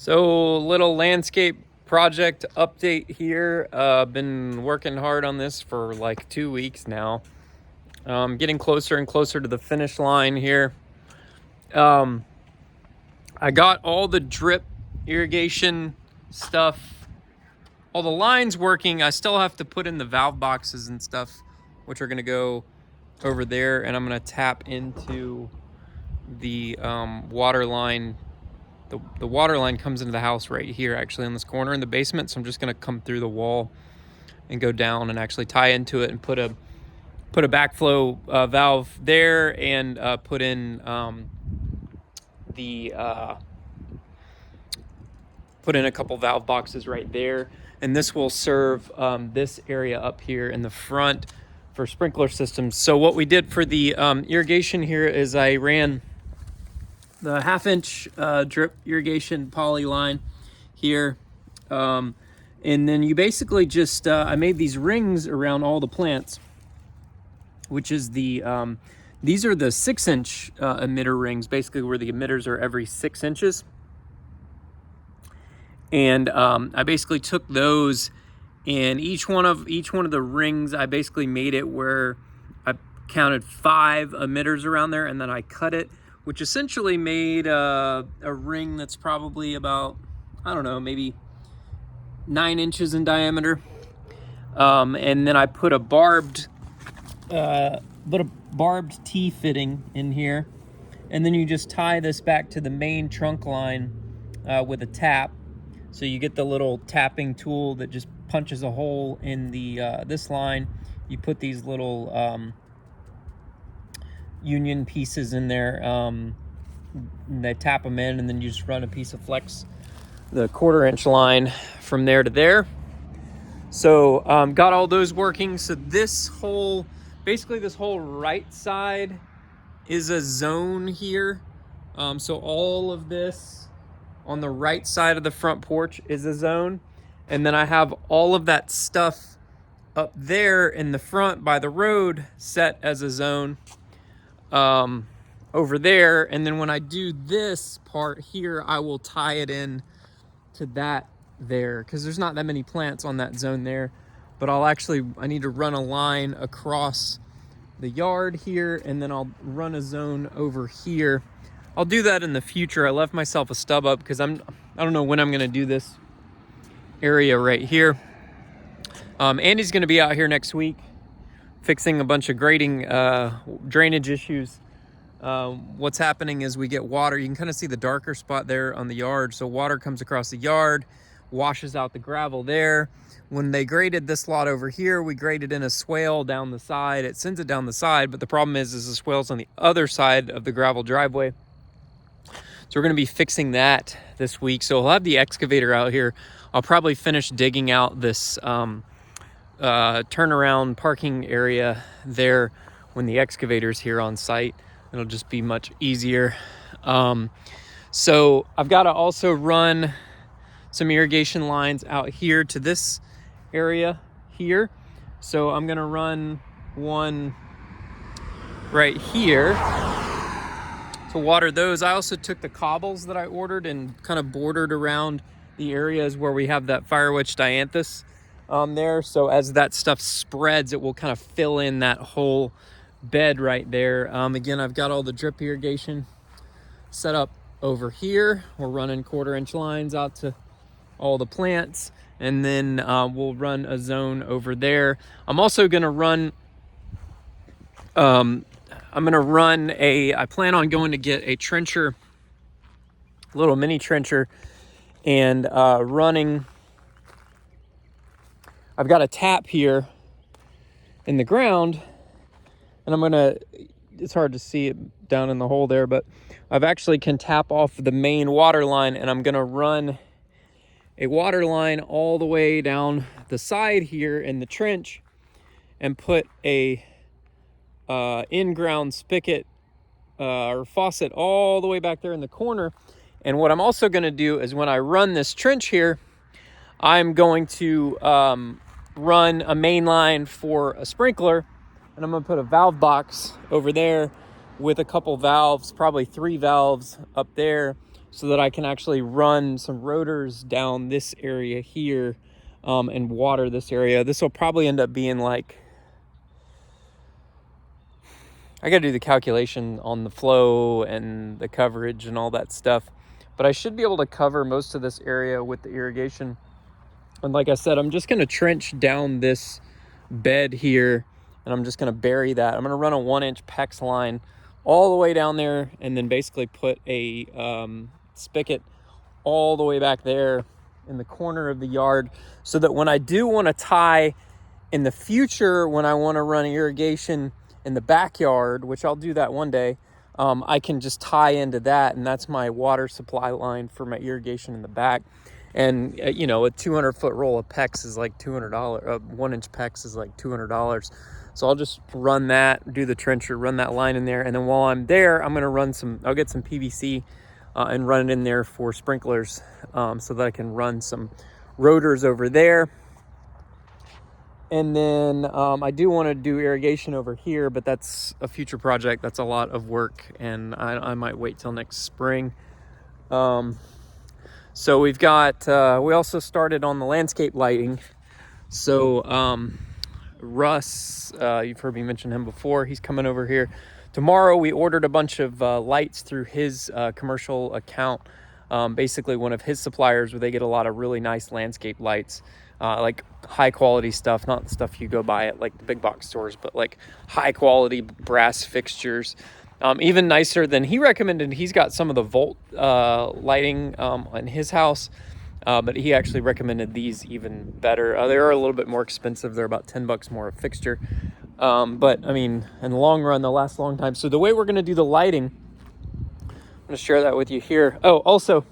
So, little landscape project update here. Been working hard on this for like 2 weeks now. Getting closer and closer to the finish line here. I got all the drip irrigation stuff, all the lines working. I still have to put in the valve boxes and stuff, which are going to go over there, and I'm going to tap into the water line. The water line comes into the house right here, actually, in this corner in the basement. So I'm just going to come through the wall and go down and actually tie into it and put a backflow valve there, and put in put in a couple valve boxes right there. And this will serve this area up here in the front for sprinkler systems. So what we did for the irrigation here is I ran the 1/2-inch drip irrigation poly line here. And then you basically just, I made these rings around all the plants, which is these are the 6-inch emitter rings, basically where the emitters are every 6 inches. And I basically took those, and each one of the rings, I basically made it where I counted 5 emitters around there, and then I cut it, which essentially made a ring that's probably about, I don't know, maybe 9 inches in diameter. And then I put a barbed T fitting in here, and then you just tie this back to the main trunk line with a tap. So you get the little tapping tool that just punches a hole in the this line. You put these little union pieces in there. They tap them in, and then you just run a piece of flex, the 1/4-inch line, from there to there. So got all those working. So this whole right side is a zone here. So all of this on the right side of the front porch is a zone. And then I have all of that stuff up there in the front by the road set as a zone over there. And then when I do this part here, I will tie it in to that there, because there's not that many plants on that zone there. But I need to run a line across the yard here, and then I'll run a zone over here. I'll do that in the future. I left myself a stub up because I don't know when I'm going to do this area right here. Andy's going to be out here next week fixing a bunch of grading drainage issues. What's happening is we get water. You can kind of see the darker spot there on the yard. So water comes across the yard, washes out the gravel there. When they graded this lot over here, we graded in a swale down the side. It sends it down the side, but the problem is the swale's on the other side of the gravel driveway. So we're going to be fixing that this week. So I'll have the excavator out here. I'll probably finish digging out this turnaround parking area there when the excavator's here on site. It'll just be much easier. So I've got to also run some irrigation lines out here to this area here. So I'm going to run one right here to water those. I also took the cobbles that I ordered and kind of bordered around the areas where we have that firewitch dianthus there. So as that stuff spreads, it will kind of fill in that whole bed right there. Again, I've got all the drip irrigation set up over here. We're running 1/4-inch lines out to all the plants, and then we'll run a zone over there. I'm also going to run I plan on going to get a trencher, a little mini trencher, and running. I've got a tap here in the ground, and it's hard to see it down in the hole there, but I've actually can tap off the main water line, and I'm going to run a water line all the way down the side here in the trench and put a in-ground spigot or faucet all the way back there in the corner. And what I'm also going to do is when I run this trench here, I'm going to run a main line for a sprinkler, and I'm going to put a valve box over there with a couple valves, probably 3 valves up there, so that I can actually run some rotors down this area here and water this area. This will probably end up being like, I gotta do the calculation on the flow and the coverage and all that stuff, but I should be able to cover most of this area with the irrigation. And like I said, I'm just gonna trench down this bed here, and I'm just gonna bury that. I'm gonna run a 1-inch PEX line all the way down there, and then basically put a spigot all the way back there in the corner of the yard, so that when I do want to tie in the future, when I want to run irrigation in the backyard, which I'll do that one day, I can just tie into that, and that's my water supply line for my irrigation in the back. And you know, a 200-foot roll of PEX is like $200. 1-inch PEX is like $200. So I'll just run that, do the trencher, run that line in there, and then while I'm there, I'm gonna run I'll get some PVC and run it in there for sprinklers, so that I can run some rotors over there. And then I do want to do irrigation over here, but that's a future project. That's a lot of work, and I might wait till next spring. So we've got, we also started on the landscape lighting. So Russ, you've heard me mention him before. He's coming over here tomorrow. We ordered a bunch of lights through his commercial account. Basically one of his suppliers, where they get a lot of really nice landscape lights, like high quality stuff, not the stuff you go buy at like the big box stores, but like high quality brass fixtures. Even nicer than he recommended. He's got some of the Volt lighting in his house, but he actually recommended these even better. They're a little bit more expensive. They're about $10 more a fixture. But I mean, in the long run, they'll last a long time. So the way we're going to do the lighting, I'm going to share that with you here. Oh, also,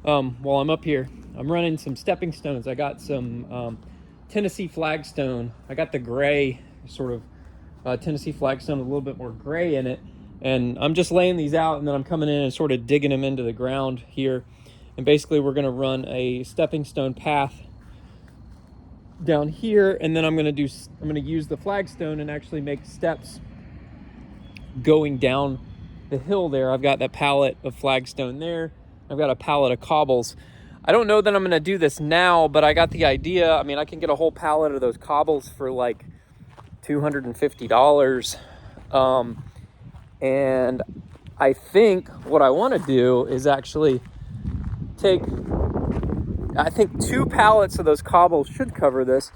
while I'm up here, I'm running some stepping stones. I got some Tennessee flagstone. I got the gray sort of Tennessee flagstone, a little bit more gray in it. And I'm just laying these out, and then I'm coming in and sort of digging them into the ground here. And basically we're going to run a stepping stone path down here, and then I'm going to use the flagstone and actually make steps going down the hill there. I've got that pallet of flagstone there. I've got a pallet of cobbles. I don't know that I'm going to do this now, but I got the idea. I mean, I can get a whole pallet of those cobbles for like $250. And I think what I want to do is actually take, I think 2 pallets of those cobbles should cover this,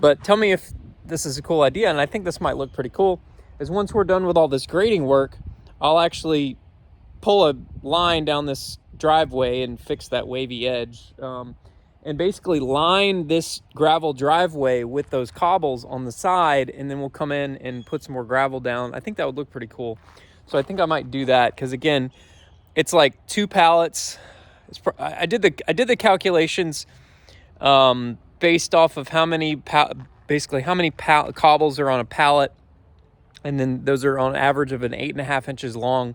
but tell me if this is a cool idea. And I think this might look pretty cool, is once we're done with all this grading work, I'll actually pull a line down this driveway and fix that wavy edge, and basically line this gravel driveway with those cobbles on the side, and then we'll come in and put some more gravel down. I think that would look pretty cool. So I think I might do that, because again, it's like 2 pallets. I did the calculations based off of how many cobbles are on a pallet, and then those are on average of an 8.5 inches long.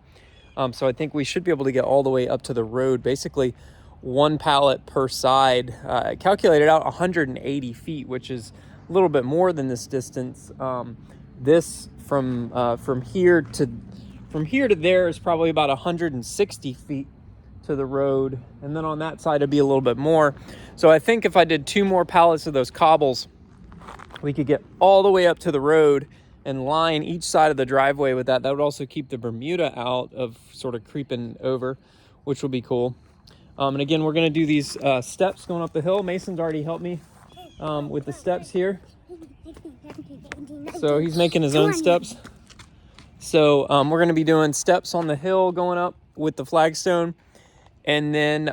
So I think we should be able to get all the way up to the road, basically 1 pallet per side. I calculated out 180 feet, which is a little bit more than this distance. This from here to there is probably about 160 feet to the road, and then on that side it'd be a little bit more. So I think if I did 2 more pallets of those cobbles, we could get all the way up to the road and line each side of the driveway with that. That would also keep the Bermuda out of sort of creeping over, which would be cool. And again, we're going to do these steps going up the hill. Mason's already helped me with the steps here. So he's making his own steps. So we're going to be doing steps on the hill going up with the flagstone. And then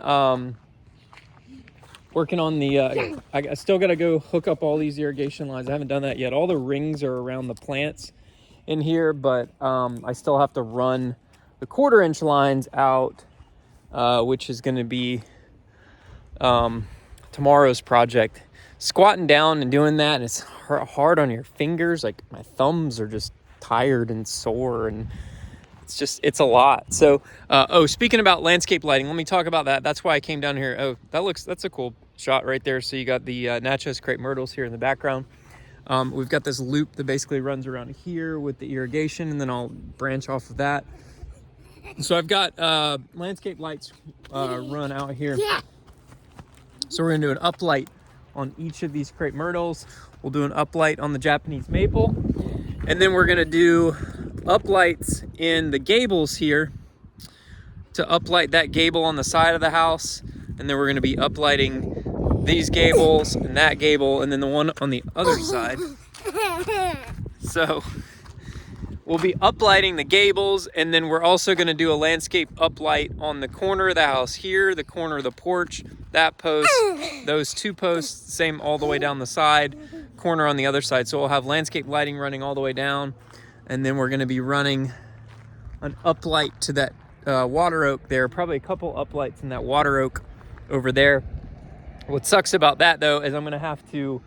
working on the, I still got to go hook up all these irrigation lines. I haven't done that yet. All the rings are around the plants in here, but I still have to run the 1/4 inch lines out, which is going to be tomorrow's project. Squatting down and doing that, and it's hard on your fingers. Like my thumbs are just tired and sore, and it's a lot. So, speaking about landscape lighting, let me talk about that. That's why I came down here. Oh, that's a cool shot right there. So you got the Natchez crepe myrtles here in the background. We've got this loop that basically runs around here with the irrigation, and then I'll branch off of that. So I've got landscape lights run out here. So we're gonna do an uplight on each of these crepe myrtles. We'll do an uplight on the Japanese maple. And then we're gonna do uplights in the gables here to uplight that gable on the side of the house. And then we're gonna be uplighting these gables and that gable and then the one on the other side. So we'll be uplighting the gables, and then we're also gonna do a landscape uplight on the corner of the house here, the corner of the porch, that post, those two posts, same all the way down the side, corner on the other side. So we'll have landscape lighting running all the way down, and then we're gonna be running an uplight to that water oak there, probably a couple uplights in that water oak over there. What sucks about that though is I'm gonna have to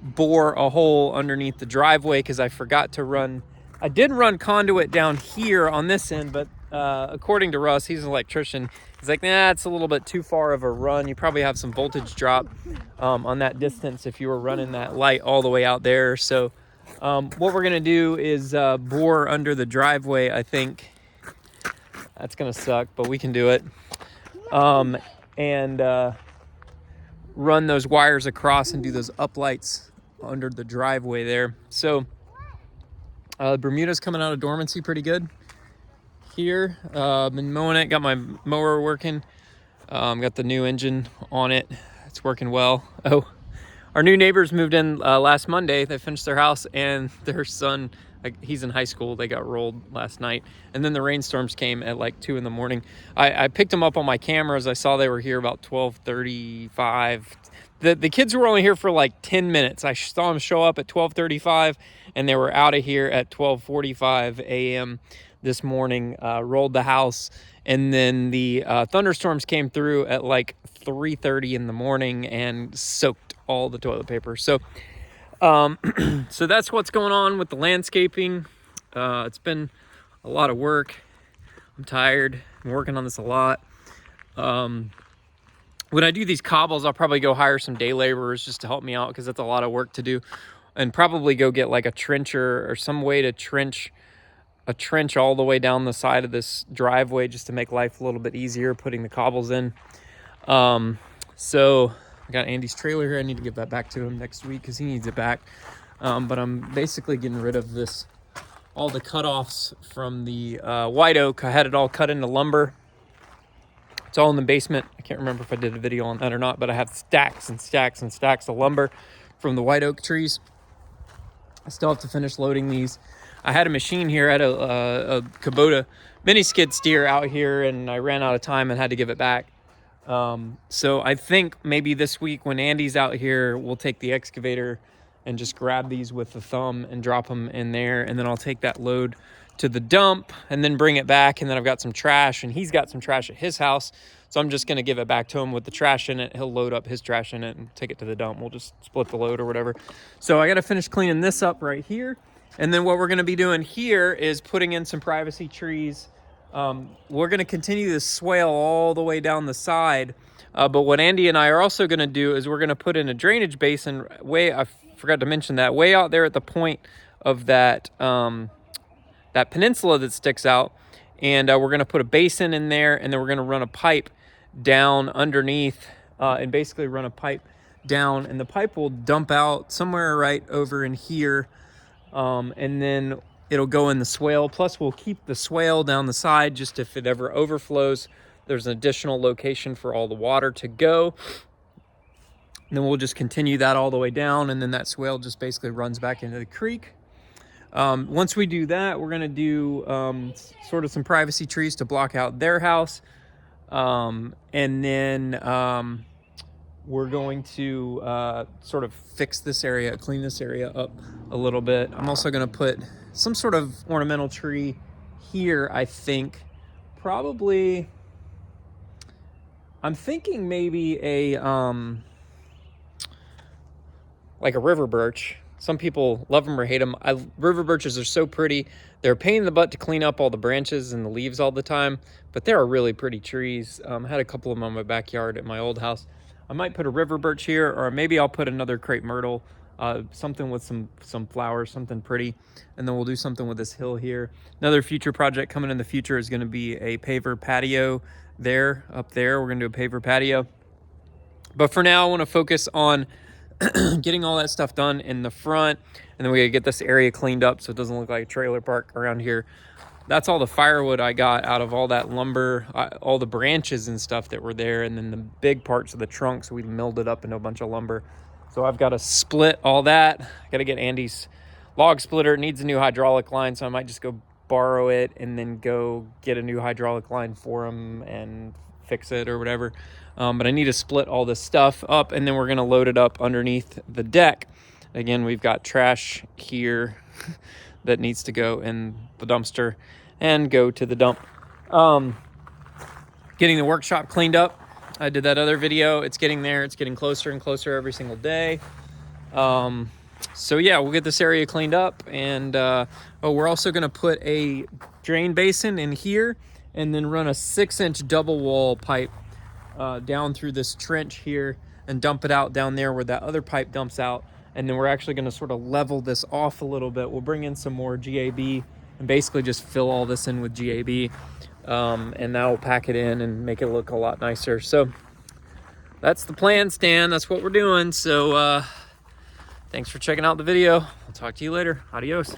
bore a hole underneath the driveway because I forgot to run. I did run conduit down here on this end, but according to Russ, he's an electrician, he's like, nah, it's a little bit too far of a run. You probably have some voltage drop on that distance if you were running that light all the way out there. So what we're gonna do is bore under the driveway. I think that's gonna suck, but we can do it. And run those wires across and do those uplights under the driveway there. So Bermuda's coming out of dormancy pretty good here. Been mowing it, got my mower working. Got the new engine on it. It's working well. Oh, our new neighbors moved in last Monday. They finished their house, and their son, he's in high school. They got rolled last night. And then the rainstorms came at like 2 in the morning. I picked them up on my cameras. I saw they were here about 12:35. The kids were only here for like 10 minutes. I saw them show up at 12:35, and they were out of here at 12:45 a.m. this morning, rolled the house. And then the thunderstorms came through at like 3:30 in the morning and soaked all the toilet paper. So so that's what's going on with the landscaping. It's been a lot of work. I'm tired. I'm working on this a lot. When I do these cobbles, I'll probably go hire some day laborers just to help me out because that's a lot of work to do, and probably go get like a trencher or some way to trench a trench all the way down the side of this driveway just to make life a little bit easier putting the cobbles in. So I got Andy's trailer here. I need to give that back to him next week because he needs it back. But I'm basically getting rid of this, all the cutoffs from the white oak. I had it all cut into lumber. It's all in the basement. I can't remember if I did a video on that or not, but I have stacks and stacks and stacks of lumber from the white oak trees. I still have to finish loading these. I had a machine here. I had a Kubota mini skid steer out here, and I ran out of time and had to give it back. So I think maybe this week when Andy's out here, we'll take the excavator and just grab these with the thumb and drop them in there. And then I'll take that load to the dump and then bring it back. And then I've got some trash, and he's got some trash at his house. So I'm just going to give it back to him with the trash in it. He'll load up his trash in it and take it to the dump. We'll just split the load or whatever. So I got to finish cleaning this up right here. And then what we're going to be doing here is putting in some privacy trees. We're going to continue this swale all the way down the side. But what Andy and I are also going to do is we're going to put in a drainage basin I forgot to mention that, way out there at the point of that, that peninsula that sticks out. And we're going to put a basin in there, and then we're going to run a pipe down underneath and basically run a pipe down. And the pipe will dump out somewhere right over in here. And then it'll go in the swale. Plus we'll keep the swale down the side just if it ever overflows. There's an additional location for all the water to go. And then we'll just continue that all the way down. And then that swale just basically runs back into the creek. Once we do that, we're going to do sort of some privacy trees to block out their house. And then we're going to sort of fix this area, clean this area up a little bit. I'm also going to put some sort of ornamental tree here, I think. Probably, I'm thinking maybe a like a river birch. Some people love them or hate them. River birches are so pretty. They're a pain in the butt to clean up all the branches and the leaves all the time, but they're really pretty trees. I had a couple of them in my backyard at my old house. I might put a river birch here, or maybe I'll put another crepe myrtle something with some flowers, something pretty. And then we'll do something with this hill here. Another future project coming in the future is going to be a paver patio there, up there. We're going to do a paver patio. But for now, I want to focus on getting all that stuff done in the front, and then we gotta get this area cleaned up so it doesn't look like a trailer park around here. That's all the firewood I got out of all that lumber, all the branches and stuff that were there, and then the big parts of the trunks, we milled it up into a bunch of lumber. So I've got to split all that. I got to get Andy's log splitter. It needs a new hydraulic line, so I might just go borrow it and then go get a new hydraulic line for him and fix it or whatever. But I need to split all this stuff up, and then we're going to load it up underneath the deck. Again, we've got trash here that needs to go in the dumpster and go to the dump. Getting the workshop cleaned up. I did that other video. It's getting there. It's getting closer and closer every single day. So yeah, we'll get this area cleaned up, and we're also going to put a drain basin in here and then run a 6-inch double wall pipe down through this trench here and dump it out down there where that other pipe dumps out. And then we're actually going to sort of level this off a little bit. We'll bring in some more GAB and basically just fill all this in with GAB, and that will pack it in and make it look a lot nicer. So that's the plan, Stan. That's what we're doing. So thanks for checking out the video. I'll talk to you later. Adios.